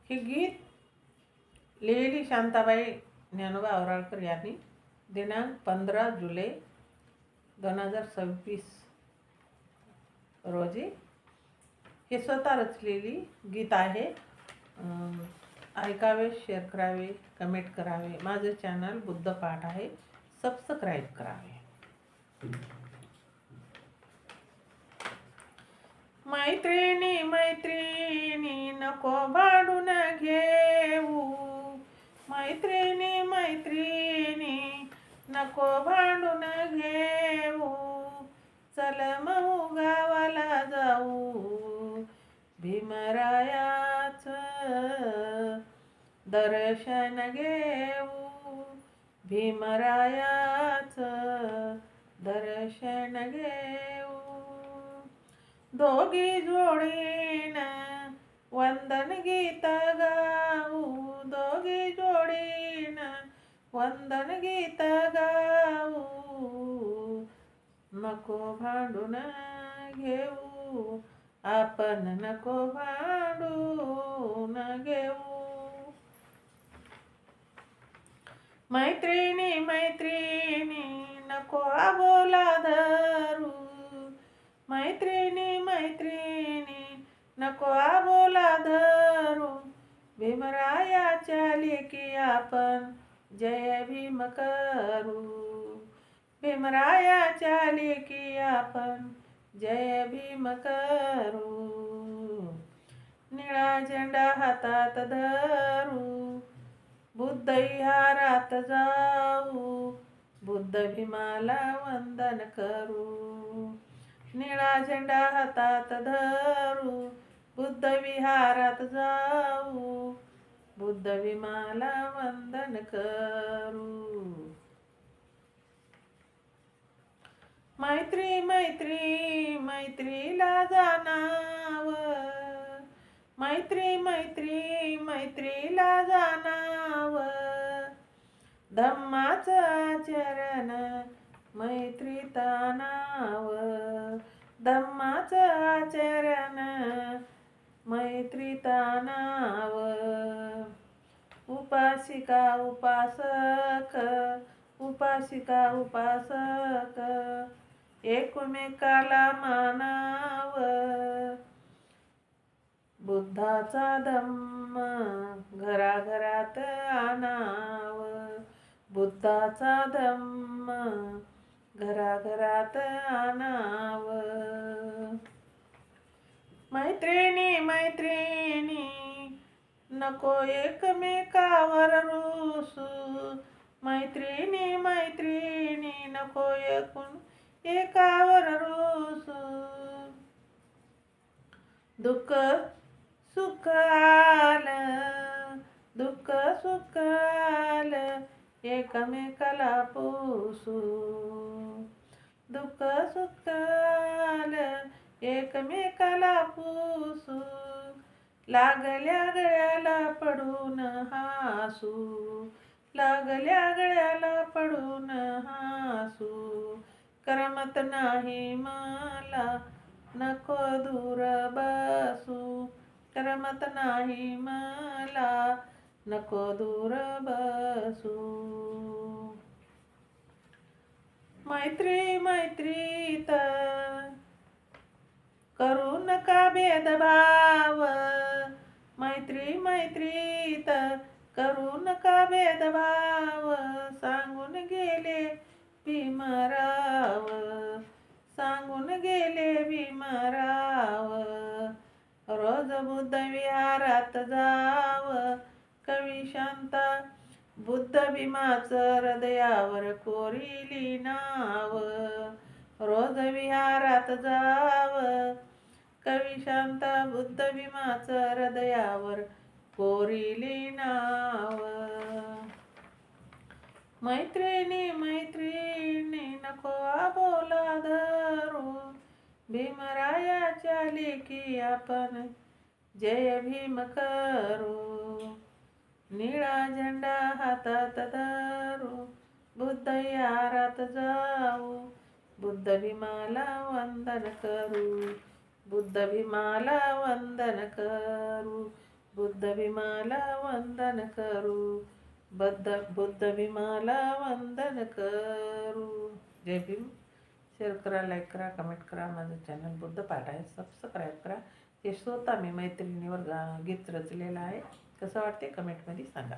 हे गीत लिहिली शांताबाई ज्ञानोबा औराळकर यांनी दिनांक 15 जुलै 2026 रोजी हे स्वतः रचलेली गीत आहे. ऐकावे, शेअर करावे, कमेंट करावे. माझे चॅनल बुद्ध पाठ आहे, सबस्क्राईब करावे. मैत्रिणी मैत्रिणी नको भांडून घेऊ, मैत्रिणी मैत्रिणी नको भांडून घेऊ, चल मऊ गावाला जाऊ, भीमरायाच दर्शन घेऊ, भीमरायाच दर्शन घेऊ. दोघी जोडीन वंदन गीत गाऊ, दोघी जोडीन वंदन गीत गाऊ, नको भांडून घेऊ, आपण नको भांडून घेऊ. मैत्रिणी मैत्रिणी नको आबोला धरू, मैत्रिणी मैत्रिणी नको आबोला धरू, भीमरायाच्या लेकी आपण जय भीम करू, भीमरायाच्या लेकी आपण जय भीम करू. निळा झेंडा हातात धरू, बुद्ध विहारात जाऊ, बुद्ध भीमाला वंदन करू. निळा झेंडा हातात धरू, बुद्ध विहारात जाऊ, बुद्ध भीमाला वंदन करू. मैत्री मैत्री मैत्रीला जाणाव, मैत्री मैत्री मैत्रीला जाणाव, धम्माचं आचरण मैत्रीत आणाव, धम्माचं आचरण मैत्रीत आणाव. उपासिका उपासक, उपासिका उपासक एकमेकाला मानाव, बुद्धाचा धम्म घराघरात आणाव, बुद्धाचा धम्म घराघरात आणाव. मैत्रिणी मैत्रिणी नको एकमेकावर रुसू, मैत्रिणी मैत्रिणी नको एकावर रुसू. दुःख सुख आलं, दुःख सुख आलं एकमेकाला पुसू, दुःख सुख आलं एकमेकाला पुसू. लागल्या गळ्याला पडून हासू, लागल्या गळ्याला पडून हासू. करमत नाही मला नको दूर बसू, करमत नाही मला नको दूर बसू. मैत्री मैत्रीत करू नका भेदभाव, मैत्री मैत्रीत करू नका भेदभाव. सांगून गेले भीमराव, सांगून गेले भीमराव, रोज बुद्ध विहारात जाव, कवी शांता बुद्ध भीमाचं हृदयावर कोरिली नाव, रोज विहारात जाव, कवी शांता बुद्ध भीमाचं हृदयावर कोरिली नाव. मैत्रिणी मैत्रिणी नको आबोला धरू, भीमरायाच्या लेकी आपण जय भीम करू. निळा झेंडा हातात धरू, बुद्ध विहारात जाऊ, बुद्ध भीमाला वंदन करू, बुद्ध भीमाला वंदन करू, बुद्ध भीमाला वंदन करू, बुद्ध भीमाला वंदन करू. जय भीम. शेअर करा, लाईक करा, कमेंट करा. माझं चॅनल बुद्ध पाठ आहे, सबस्क्राईब करा. हे स्वतः मी मैत्रिणीवर गीत रचलेलं आहे. कसं वाटते कमेंटमध्ये सांगा.